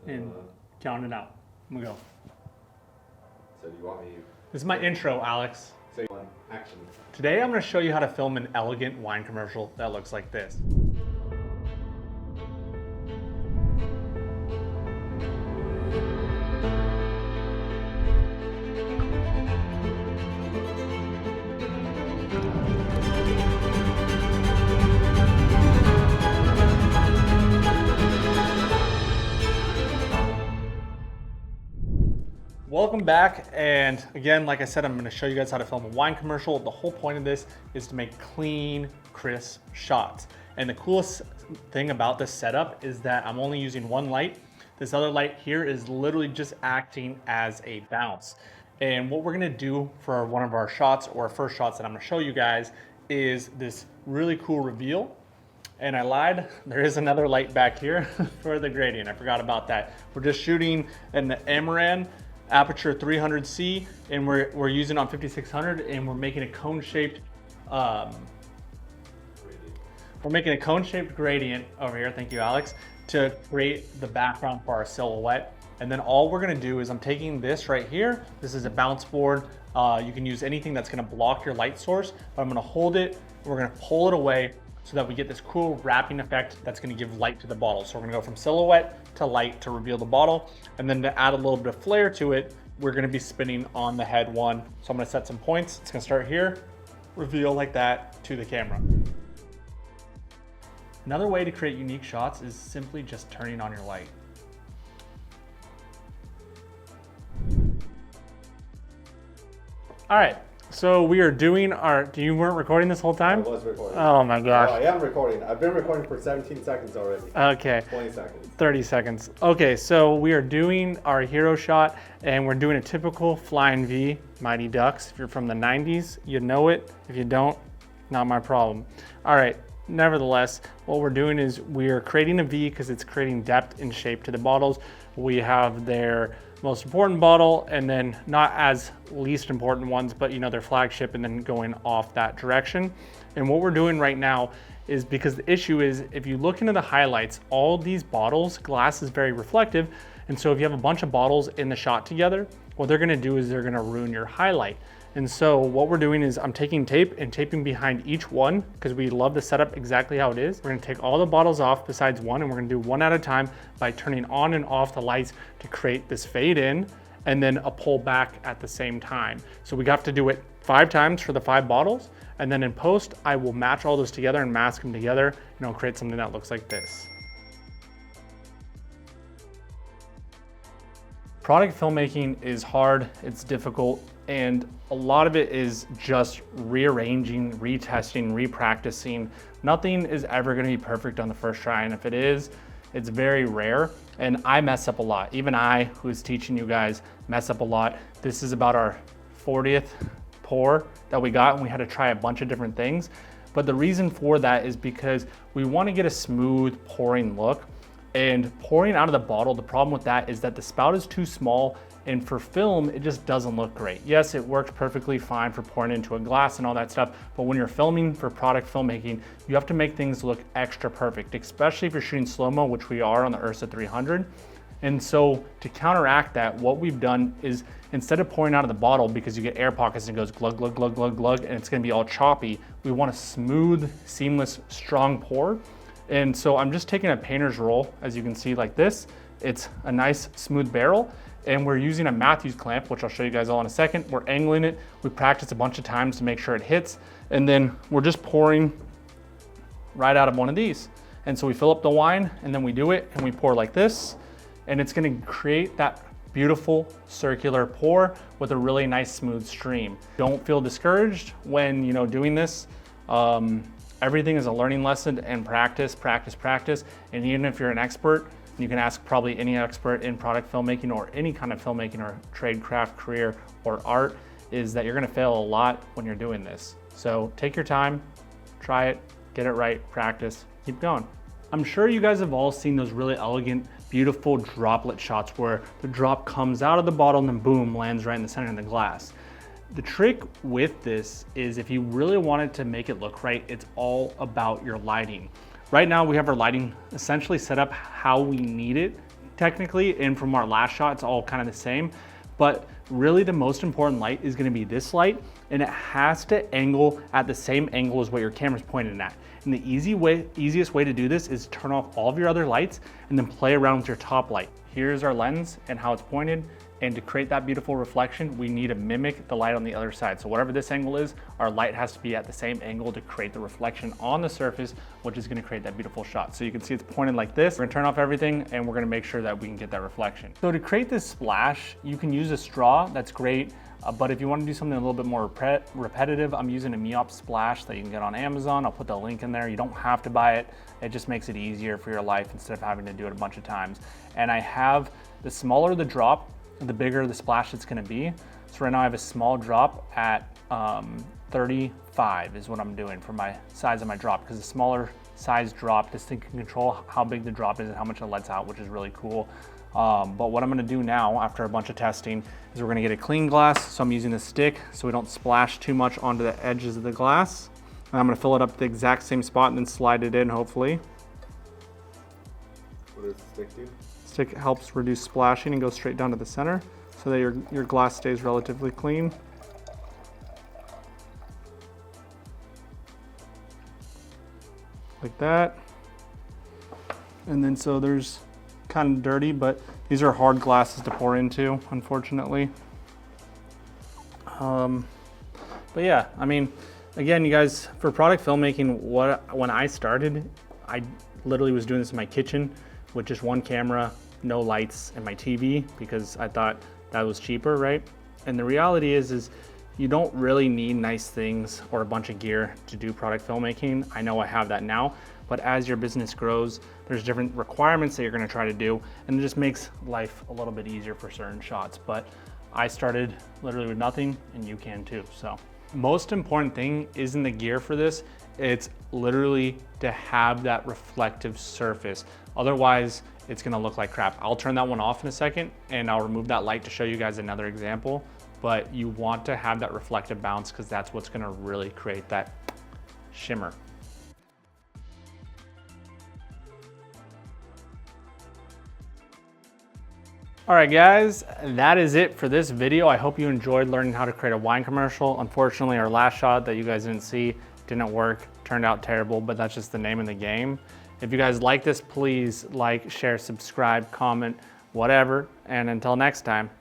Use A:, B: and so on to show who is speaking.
A: and count it out. I'm gonna go.
B: So do you want me?
A: This is my intro, Alex.
B: So you want action?
A: Today I'm gonna show you how to film an elegant wine commercial that looks like this. Welcome back, and again, like I said, I'm going to show you guys how to film a wine commercial. The whole point of this is to make clean, crisp shots. And the coolest thing about this setup is that I'm only using one light. This other light here is literally just acting as a bounce. And what we're going to do for one of our shots, or our first shots that I'm going to show you guys, is this really cool reveal. And I lied, there is another light back here for the gradient. I forgot about that. We're just shooting an Amaran aperture 300C, and we're using on 5600, and we're making a cone-shaped gradient over here. Thank you, Alex, to create the background for our silhouette. And then all we're gonna do is I'm taking this right here. This is a bounce board. You can use anything that's gonna block your light source, but I'm gonna hold it, and we're gonna pull it away so that we get this cool wrapping effect that's gonna give light to the bottle. So we're gonna go from silhouette to light to reveal the bottle. And then to add a little bit of flair to it, we're gonna be spinning on the head one. So I'm gonna set some points. It's gonna start here, reveal like that to the camera. Another way to create unique shots is simply just turning on your light. All right. So we are doing you weren't recording this whole time?
B: I was recording.
A: Oh my gosh.
B: I am recording. I've been recording for 17 seconds already.
A: Okay.
B: 20 seconds.
A: 30 seconds. Okay, so we are doing our hero shot, and we're doing a typical flying V, Mighty Ducks. If you're from the 90s, you know it. If you don't, not my problem. All right, nevertheless, what we're doing is we're creating a V because it's creating depth and shape to the bottles. We have their most important bottle, and then not as least important ones, but you know, their flagship, and then going off that direction. And what we're doing right now is, because the issue is, if you look into the highlights, all these bottles, glass is very reflective. And so if you have a bunch of bottles in the shot together, what they're gonna do is they're gonna ruin your highlight. And so what we're doing is I'm taking tape and taping behind each one, because we love the setup exactly how it is. We're gonna take all the bottles off besides one, and we're gonna do one at a time by turning on and off the lights to create this fade in and then a pull back at the same time. So we have to do it 5 times for the 5 bottles. And then in post, I will match all those together and mask them together, and I'll create something that looks like this. Product filmmaking is hard, it's difficult, and a lot of it is just rearranging, retesting, repracticing. Nothing is ever gonna be perfect on the first try, and if it is, it's very rare, and I mess up a lot. Even I, who is teaching you guys, mess up a lot. This is about our 40th pour that we got, and we had to try a bunch of different things. But the reason for that is because we wanna get a smooth pouring look. And pouring out of the bottle, the problem with that is that the spout is too small, and for film, it just doesn't look great. Yes, it works perfectly fine for pouring into a glass and all that stuff, but when you're filming for product filmmaking, you have to make things look extra perfect, especially if you're shooting slow-mo, which we are on the Ursa 300. And so to counteract that, what we've done is, instead of pouring out of the bottle, because you get air pockets and it goes glug, glug, glug, glug, glug, and it's gonna be all choppy, we want a smooth, seamless, strong pour. And so I'm just taking a painter's roll, as you can see, like this. It's a nice smooth barrel, and we're using a Matthews clamp, which I'll show you guys all in a second. We're angling it. We practice a bunch of times to make sure it hits, and then we're just pouring right out of one of these. And so we fill up the wine, and then we do it, and we pour like this, and it's gonna create that beautiful circular pour with a really nice smooth stream. Don't feel discouraged when doing this. Everything is a learning lesson, and practice, practice, practice. And even if you're an expert, you can ask probably any expert in product filmmaking or any kind of filmmaking or trade craft career or art, is that you're gonna fail a lot when you're doing this. So take your time, try it, get it right, practice, keep going. I'm sure you guys have all seen those really elegant, beautiful droplet shots where the drop comes out of the bottle and then boom, lands right in the center of the glass. The trick with this is, if you really wanted to make it look right, it's all about your lighting. Right now we have our lighting essentially set up how we need it technically, and from our last shot, it's all kind of the same. But really the most important light is gonna be this light, and it has to angle at the same angle as what your camera's pointed at. And the easiest way to do this is turn off all of your other lights and then play around with your top light. Here's our lens and how it's pointed. And to create that beautiful reflection, we need to mimic the light on the other side. So whatever this angle is, our light has to be at the same angle to create the reflection on the surface, which is gonna create that beautiful shot. So you can see it's pointed like this. We're gonna turn off everything and we're gonna make sure that we can get that reflection. So to create this splash, you can use a straw, that's great. But if you want to do something a little bit more repetitive, I'm using a Meop splash that you can get on Amazon. I'll put the link in there. You don't have to buy it. It just makes it easier for your life instead of having to do it a bunch of times. And I have, the smaller the drop, the bigger the splash it's going to be. So right now I have a small drop at 35 is what I'm doing for my size of my drop, because the smaller size drop, this thing can control how big the drop is and how much it lets out, which is really cool. But what I'm gonna do now, after a bunch of testing, is we're gonna get a clean glass. So I'm using a stick so we don't splash too much onto the edges of the glass. And I'm gonna fill it up to the exact same spot and then slide it in, hopefully.
B: What does the stick do?
A: Stick helps reduce splashing and goes straight down to the center so that your glass stays relatively clean. Like that. And then so there's kind of dirty, but these are hard glasses to pour into, unfortunately. But yeah, I mean, again, you guys, for product filmmaking, when I started, I literally was doing this in my kitchen with just one camera, no lights, and my TV, because I thought that was cheaper, right? And the reality is you don't really need nice things or a bunch of gear to do product filmmaking. I know I have that now, but as your business grows, there's different requirements that you're gonna try to do, and it just makes life a little bit easier for certain shots. But I started literally with nothing, and you can too. So most important thing isn't the gear for this, it's literally to have that reflective surface. Otherwise, it's gonna look like crap. I'll turn that one off in a second, and I'll remove that light to show you guys another example. But you want to have that reflective bounce, because that's what's gonna really create that shimmer. All right, guys, that is it for this video. I hope you enjoyed learning how to create a wine commercial. Unfortunately, our last shot that you guys didn't see didn't work, turned out terrible, but that's just the name of the game. If you guys like this, please like, share, subscribe, comment, whatever. And until next time.